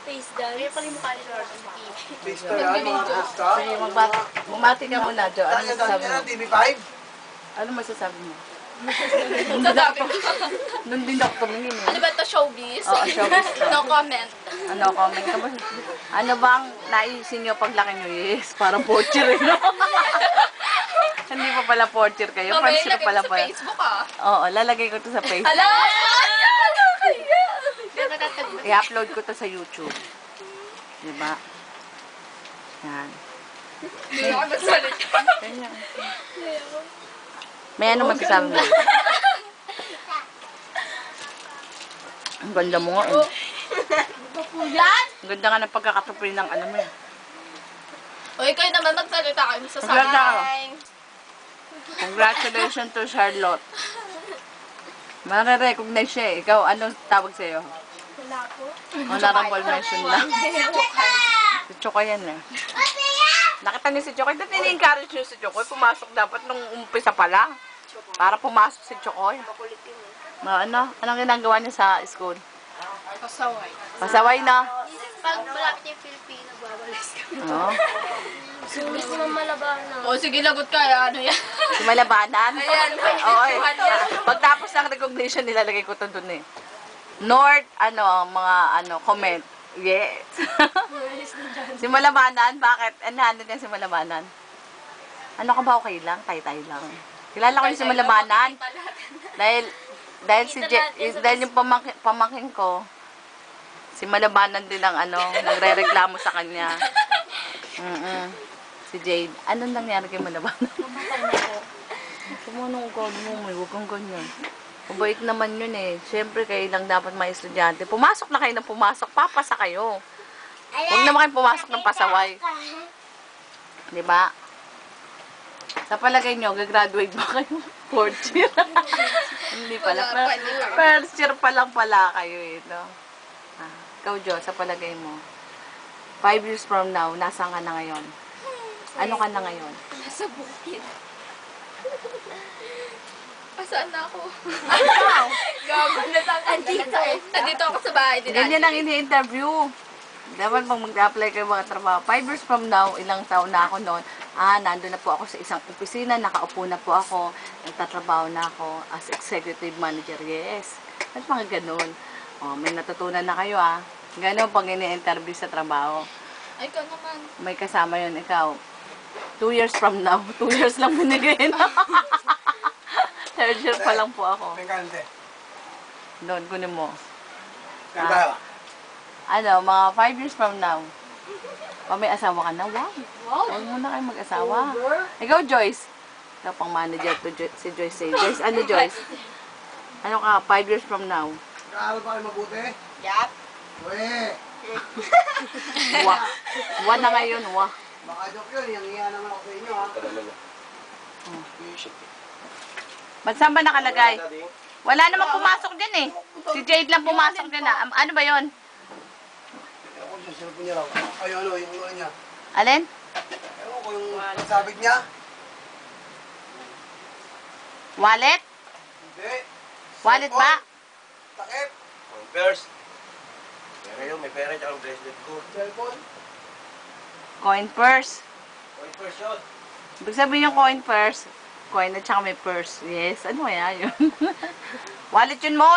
face dance. Kaya pala yung mukha ni Lord. Face ka yan, mga artista. Sige, bumati ka muna, Jo. Ano masasabi mo? TV5? Ano masasabi mo? Sabi Doon din ako tumingin eh. Ano ba ito? Showbiz? Oo, showbiz. No comment. Ano, comment ka ba? Ano bang naisin nyo paglaki nyo? Yes, parang porcher eh, no? Hindi pa pala porcher kayo. Mamaya Pansin ilagay pala mo sa pala. Facebook ah. Oo, lalagay ko to sa Facebook. Hala! I-upload ko to sa YouTube. Diba? Yan. Hindi ako magsalita. Ganyan. May ano magsasabi mo? Ang ganda mo nga eh. Yan! Ang ganda nga ng pagkakatupri ng ano mo eh. O, ikaw naman magsalita kayo. Magsalita ka. Masasabay. Congratulations to Charlotte. Mare-recognize siya eh. Ikaw, anong tawag sa'yo? Wala po. Honorable mention lang. Si Chokoy yan eh. Nakita niyo si Chokoy? Dati ni-encourage niyo si Chokoy. Pumasok dapat nung umpisa pa lang. Para pumasok si Chokoy. Anong ginagawa niya sa school? Pasaway. Pasaway na. Pag malapit yung Pilipino, babalis ka. Oo. Gusto mo malabanan. O, sige, lagot ka. Ano yan? Si Malabanan? Ayan. Oo eh. Pagtapos ng recognition, nilalagay ko ito dun eh. North, comment. Yes. Si Malabanan, bakit? Ano niya si Malabanan? Ano ka ba, okay lang? Tay-tay lang. Kilala ko yung si Malabanan. Dahil yung pamangkin ko, si Malabanan din ang nagre-reklamo sa kanya. Si Jade. Anong nangyari kay Malabanan? Mamatay na po. Kumunong ko mo, huwag kang ganyan. Mabait naman yun eh. Siyempre, kayo lang dapat mga estudyante. Pumasok na kayo ng pumasok, papasa kayo. Huwag naman kayo pumasok ng pasaway. Diba? Sa palagay nyo, gagraduate ba kayo? Fourth year? Hindi pala. First year pa lang pala kayo eh. No? Ikaw, Jo, sa palagay mo, 5 years from now, nasaan ka na ngayon? Ano ka na ngayon? Nasa bukid. Pasaan na ako? Gago na lang. Andito ako sa bahay. Ganyan ang ini-interview. Dapat pag mag-apply kayo mga trabaho. 5 years from now, ilang taon na ako noon, nandun na po ako sa isang opisina, nakaupo na po ako, nagtatrabaho na ako as executive manager. Yes. At mga ganun. May natutunan na kayo Ganun pag ini-interview sa trabaho. Ay, ikaw naman. May kasama yun, ikaw. 2 years from now, 2 years lang binigay na. 3rd year pa lang po ako. Pengkante. Doon, kunin mo. Kaya. Mga 5 years from now, may asawa ka na? Wow! Huwag mo na kayo mag-asawa. Ikaw, Joyce. Ikaw pang manager to si Joyce. Joyce, ano Joyce? Ano ka, 5 years from now? Nag-aaral pa kayo mabuti? Yap. Weh! Wa na ngayon, wa. Baka joke yun, yang-iya naman ako sa inyo Ba't saan ba nakalagay? Wala namang pumasok dyan eh. Si Jade lang pumasok dyan Ano ba yon? Ewan ko yung cellphone niya raw. Ay, yung ulo niya. Alin? Ewan ko yung sabit niya. Wallet? Hindi. Wallet ba? Takip. Purse. Pera yun, may pera tsaka ang bracelet ko. Cellphone. Coin purse. Purse yun. Ibig sabihin yung coin purse. Coin at saka may purse. Yes, ano kaya yun? Wallet yun mo.